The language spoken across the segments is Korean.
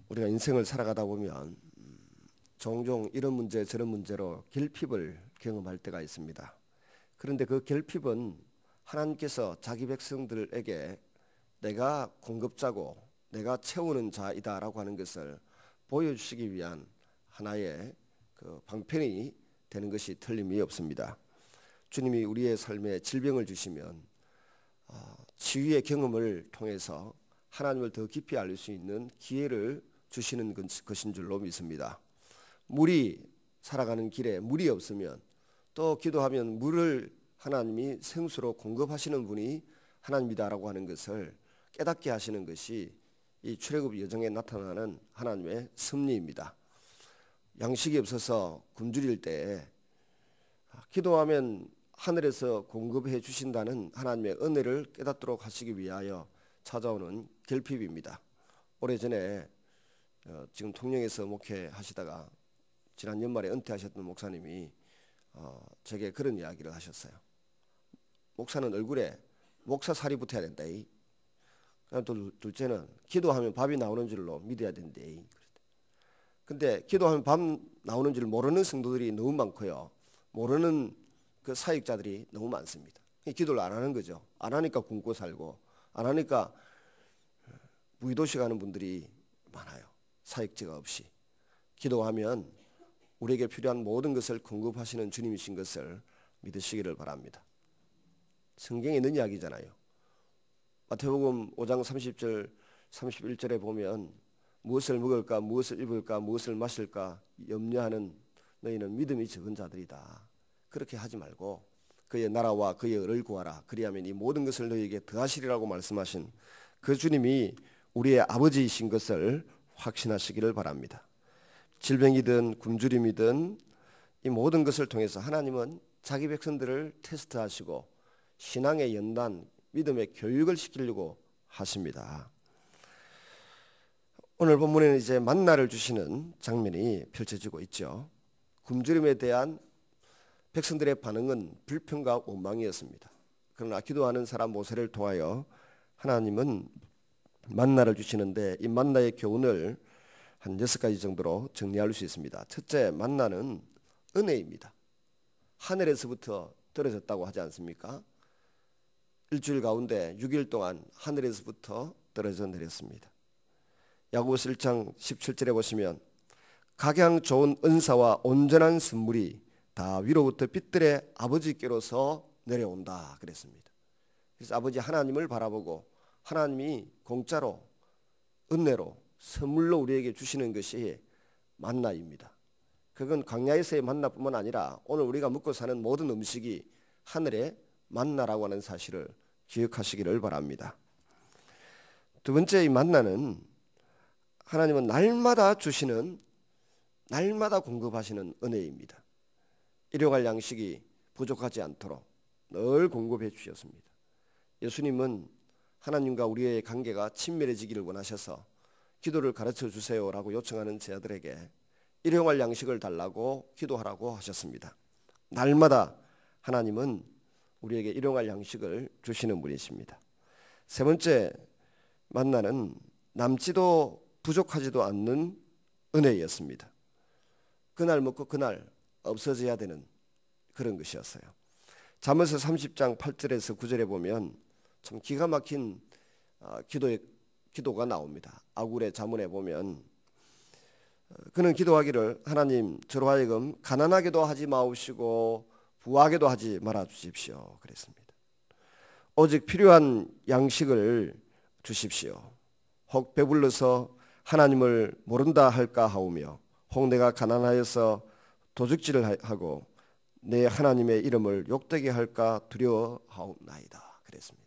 우리가 인생을 살아가다 보면 종종 이런 문제 저런 문제로 결핍을 경험할 때가 있습니다. 그런데 그 결핍은 하나님께서 자기 백성들에게 내가 공급자고 내가 채우는 자이다라고 하는 것을 보여주시기 위한 하나의 그 방편이 되는 것이 틀림이 없습니다. 주님이 우리의 삶에 질병을 주시면 치유의 경험을 통해서 하나님을 더 깊이 알 수 있는 기회를 주시는 것인 줄로 믿습니다. 물이 살아가는 길에 물이 없으면 또 기도하면 물을 하나님이 생수로 공급하시는 분이 하나님이다라고 하는 것을 깨닫게 하시는 것이 이 출애굽 여정에 나타나는 하나님의 섭리입니다. 양식이 없어서 굶주릴 때 기도하면 하늘에서 공급해 주신다는 하나님의 은혜를 깨닫도록 하시기 위하여 찾아오는 결핍입니다. 오래전에 지금 통영에서 목회하시다가 지난 연말에 은퇴하셨던 목사님이 제게 그런 이야기를 하셨어요. 목사는 얼굴에 목사살이 붙어야 된다. 또 둘째는 기도하면 밥이 나오는 줄로 믿어야 된대. 근데 기도하면 밥 나오는 줄 모르는 성도들이 너무 많고요. 모르는 그 사역자들이 너무 많습니다. 기도를 안 하는 거죠. 안 하니까 굶고 살고 안 하니까 무의도시 가는 분들이 많아요. 사역지가 없이. 기도하면 우리에게 필요한 모든 것을 공급하시는 주님이신 것을 믿으시기를 바랍니다. 성경에 있는 이야기잖아요. 마태복음 5장 30절 31절에 보면 무엇을 먹을까 무엇을 입을까 무엇을 마실까 염려하는 너희는 믿음이 적은 자들이다. 그렇게 하지 말고 그의 나라와 그의 의를 구하라. 그리하면 이 모든 것을 너희에게 더하시리라고 말씀하신 그 주님이 우리의 아버지이신 것을 확신하시기를 바랍니다. 질병이든 굶주림이든 이 모든 것을 통해서 하나님은 자기 백성들을 테스트하시고 신앙의 연단, 믿음의 교육을 시키려고 하십니다. 오늘 본문에는 이제 만나를 주시는 장면이 펼쳐지고 있죠. 굶주림에 대한 백성들의 반응은 불평과 원망이었습니다. 그러나 기도하는 사람 모세를 통하여 하나님은 만나를 주시는데 이 만나의 교훈을 한 6가지 정도로 정리할 수 있습니다. 첫째, 만나는 은혜입니다. 하늘에서부터 떨어졌다고 하지 않습니까? 일주일 가운데 6일 동안 하늘에서부터 떨어져 내렸습니다. 야고보서 1장 17절에 보시면 각양 좋은 은사와 온전한 선물이 다 위로부터 빛들의 아버지께로서 내려온다 그랬습니다. 그래서 아버지 하나님을 바라보고 하나님이 공짜로 은혜로 선물로 우리에게 주시는 것이 만나입니다. 그건 광야에서의 만나뿐만 아니라 오늘 우리가 먹고 사는 모든 음식이 하늘의 만나라고 하는 사실을 기억하시기를 바랍니다. 두 번째, 이 만나는 하나님은 날마다 주시는 날마다 공급하시는 은혜입니다. 일용할 양식이 부족하지 않도록 늘 공급해 주셨습니다. 예수님은 하나님과 우리의 관계가 친밀해지기를 원하셔서 기도를 가르쳐 주세요라고 요청하는 제자들에게 일용할 양식을 달라고 기도하라고 하셨습니다. 날마다 하나님은 우리에게 일용할 양식을 주시는 분이십니다. 세 번째, 만나는 남지도 부족하지도 않는 은혜였습니다. 그날 먹고 그날 없어져야 되는 그런 것이었어요. 잠언서 30장 8절에서 9절에 보면 참 기가 막힌 기도가 나옵니다. 아굴의 잠언에 보면 그는 기도하기를 하나님 저로 하여금 가난하게도 하지 마옵시고 부하게도 하지 말아 주십시오 그랬습니다. 오직 필요한 양식을 주십시오. 혹 배불러서 하나님을 모른다 할까 하오며 혹 내가 가난하여서 도둑질을 하고 내 하나님의 이름을 욕되게 할까 두려워하옵나이다 그랬습니다.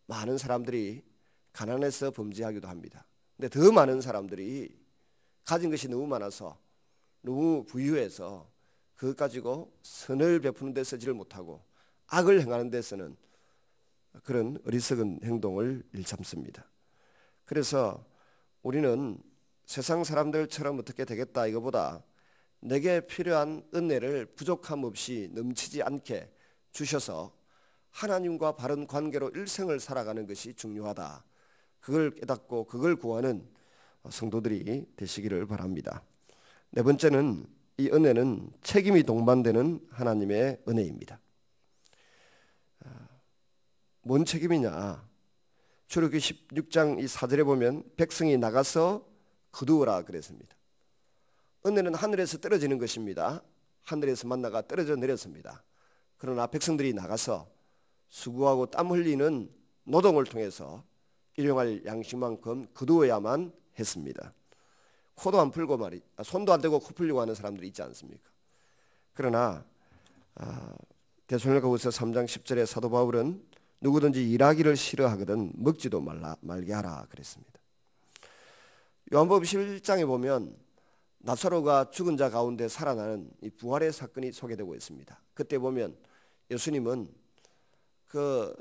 많은 사람들이 가난해서 범죄하기도 합니다. 근데 더 많은 사람들이 가진 것이 너무 많아서 너무 부유해서 그것 가지고 선을 베푸는 데 쓰지를 못하고 악을 행하는 데서는 그런 어리석은 행동을 일삼습니다. 그래서 우리는 세상 사람들처럼 어떻게 되겠다 이거보다 내게 필요한 은혜를 부족함 없이 넘치지 않게 주셔서 하나님과 바른 관계로 일생을 살아가는 것이 중요하다. 그걸 깨닫고 그걸 구하는 성도들이 되시기를 바랍니다. 네 번째는 이 은혜는 책임이 동반되는 하나님의 은혜입니다. 뭔 책임이냐? 출애굽기 16장 이 4절에 보면 백성이 나가서 거두어라 그랬습니다. 은혜는 하늘에서 떨어지는 것입니다. 하늘에서 만나가 떨어져 내렸습니다. 그러나 백성들이 나가서 수고하고 땀 흘리는 노동을 통해서 일용할 양식만큼 거두어야만 했습니다. 코도 안 풀고 손도 안 대고 코 풀려고 하는 사람들이 있지 않습니까? 그러나 데살로니가후서 3장 10절에 사도 바울은 누구든지 일하기를 싫어하거든 먹지도 말게 하라 그랬습니다. 요한복음 11장에 보면 나사로가 죽은 자 가운데 살아나는 이 부활의 사건이 소개되고 있습니다. 그때 보면 예수님은 그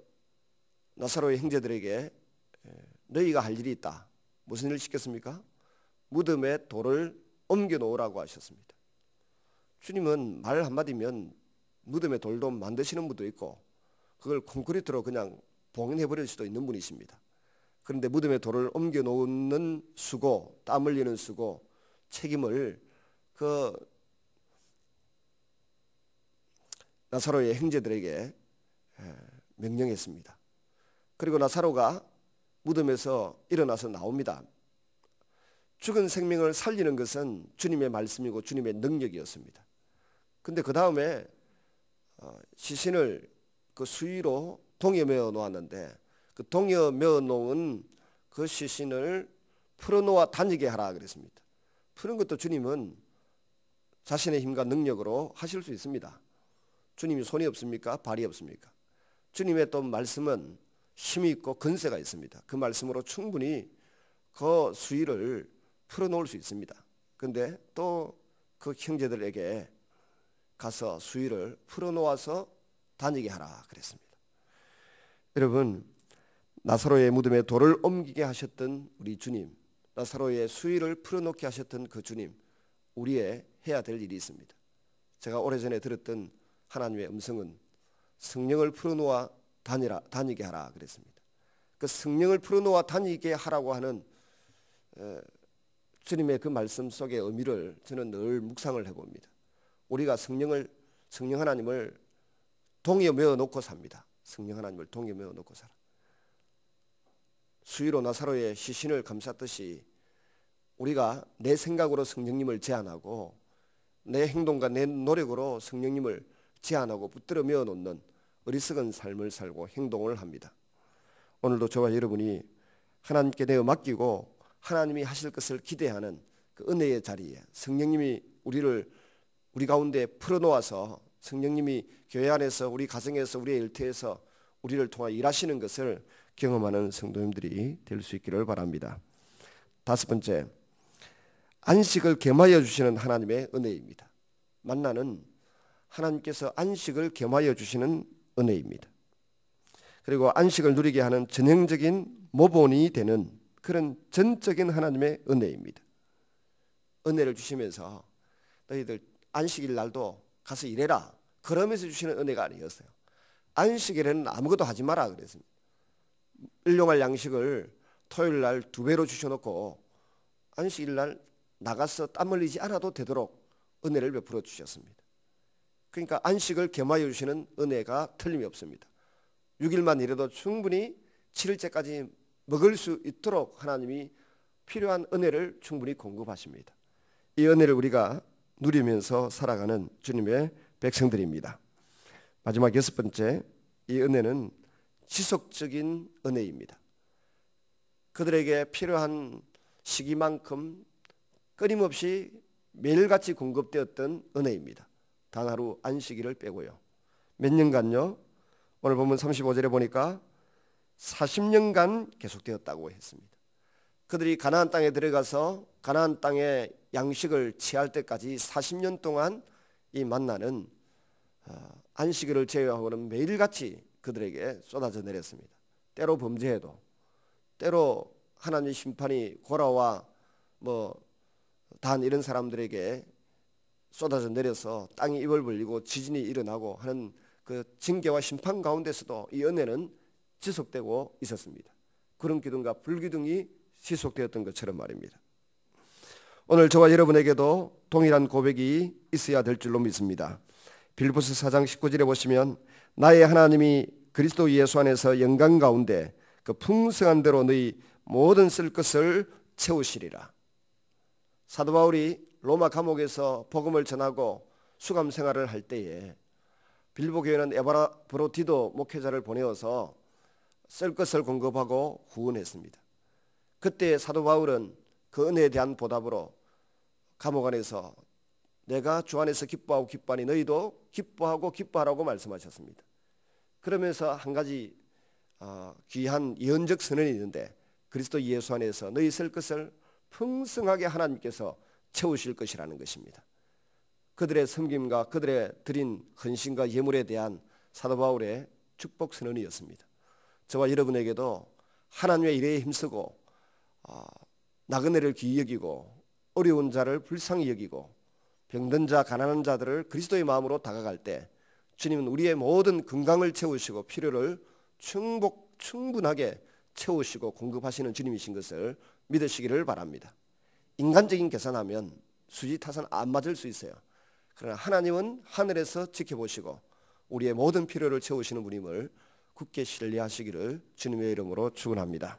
나사로의 형제들에게 너희가 할 일이 있다. 무슨 일을 시켰습니까? 무덤에 돌을 옮겨 놓으라고 하셨습니다. 주님은 말 한마디면 무덤에 돌도 만드시는 분도 있고 그걸 콘크리트로 그냥 봉인해 버릴 수도 있는 분이십니다. 그런데 무덤에 돌을 옮겨 놓는 수고, 땀 흘리는 수고, 책임을 그 나사로의 형제들에게 명령했습니다. 그리고 나사로가 무덤에서 일어나서 나옵니다. 죽은 생명을 살리는 것은 주님의 말씀이고 주님의 능력이었습니다. 그런데 그 다음에 시신을 그 수위로 동에 메어 놓았는데 그 동에 메어 놓은 그 시신을 풀어놓아 다니게 하라 그랬습니다. 푸는 것도 주님은 자신의 힘과 능력으로 하실 수 있습니다. 주님이 손이 없습니까? 발이 없습니까? 주님의 또 말씀은 힘이 있고 근세가 있습니다. 그 말씀으로 충분히 그 수위를 풀어놓을 수 있습니다. 그런데 또 그 형제들에게 가서 수위를 풀어놓아서 다니게 하라 그랬습니다. 여러분, 나사로의 무덤에 돌을 옮기게 하셨던 우리 주님, 나사로의 수위를 풀어놓게 하셨던 그 주님, 우리의 해야 될 일이 있습니다. 제가 오래전에 들었던 하나님의 음성은 성령을 풀어놓아 다니게 하라 그랬습니다. 그 성령을 풀어놓아 다니게 하라고 하는 주님의 그 말씀 속의 의미를 저는 늘 묵상을 해봅니다. 우리가 성령 하나님을 동에 메어 놓고 삽니다. 성령 하나님을 동에 메어 놓고 살아. 수위로 나사로의 시신을 감쌌듯이 우리가 내 생각으로 성령님을 제한하고 내 행동과 내 노력으로 성령님을 제한하고 붙들어 메어 놓는 어리석은 삶을 살고 행동을 합니다. 오늘도 저와 여러분이 하나님께 내어 맡기고 하나님이 하실 것을 기대하는 그 은혜의 자리에 성령님이 우리 가운데 풀어놓아서 성령님이 교회 안에서 우리 가정에서 우리의 일터에서 우리를 통하 일하시는 것을 경험하는 성도님들이 될 수 있기를 바랍니다. 다섯 번째, 안식을 겸하여 주시는 하나님의 은혜입니다. 만나는 하나님께서 안식을 겸하여 주시는 은혜입니다. 그리고 안식을 누리게 하는 전형적인 모본이 되는 그런 전적인 하나님의 은혜입니다. 은혜를 주시면서 너희들 안식일 날도 가서 일해라 그러면서 주시는 은혜가 아니었어요. 안식일에는 아무것도 하지 마라 그랬습니다. 일용할 양식을 토요일 날 2배로 주셔놓고 안식일 날 나가서 땀 흘리지 않아도 되도록 은혜를 베풀어 주셨습니다. 그러니까 안식을 겸하여 주시는 은혜가 틀림이 없습니다. 6일만 일해도 충분히 7일째까지 먹을 수 있도록 하나님이 필요한 은혜를 충분히 공급하십니다. 이 은혜를 우리가 누리면서 살아가는 주님의 백성들입니다. 마지막 6번째, 이 은혜는 지속적인 은혜입니다. 그들에게 필요한 시기만큼 끊임없이 매일같이 공급되었던 은혜입니다. 단 하루 안식일을 빼고요. 몇 년간요? 오늘 보면 35절에 보니까 40년간 계속되었다고 했습니다. 그들이 가나안 땅에 들어가서 가나안 땅의 양식을 취할 때까지 40년 동안 이 만나는 안식일을 제외하고는 매일같이 그들에게 쏟아져 내렸습니다. 때로 범죄해도, 때로 하나님의 심판이 고라와 단 이런 사람들에게 쏟아져 내려서 땅이 입을 벌리고 지진이 일어나고 하는 그 징계와 심판 가운데서도 이 은혜는 지속되고 있었습니다. 구름 기둥과 불 기둥이 지속되었던 것처럼 말입니다. 오늘 저와 여러분에게도 동일한 고백이 있어야 될 줄로 믿습니다. 빌립보서 4장 19절에 보시면 나의 하나님이 그리스도 예수 안에서 영광 가운데 그 풍성한 대로 너희 모든 쓸 것을 채우시리라. 사도 바울이 로마 감옥에서 복음을 전하고 수감 생활을 할 때에 빌립보 교회는 에바브로디도 목회자를 보내어서 쓸 것을 공급하고 후원했습니다. 그때 사도 바울은 그 은혜에 대한 보답으로 감옥 안에서 내가 주 안에서 기뻐하고 기뻐하니 너희도 기뻐하고 기뻐하라고 말씀하셨습니다. 그러면서 한 가지 귀한 예언적 선언이 있는데 그리스도 예수 안에서 너희 쓸 것을 풍성하게 하나님께서 채우실 것이라는 것입니다. 그들의 섬김과 그들의 드린 헌신과 예물에 대한 사도 바울의 축복 선언이었습니다. 저와 여러분에게도 하나님의 일에 힘쓰고 나그네를 귀히 여기고 어려운 자를 불쌍히 여기고 병든 자 가난한 자들을 그리스도의 마음으로 다가갈 때 주님은 우리의 모든 건강을 채우시고 필요를 충분하게 채우시고 공급하시는 주님이신 것을 믿으시기를 바랍니다. 인간적인 계산하면 수지타산 안 맞을 수 있어요. 그러나 하나님은 하늘에서 지켜보시고 우리의 모든 필요를 채우시는 분임을 굳게 신뢰하시기를 주님의 이름으로 축원합니다.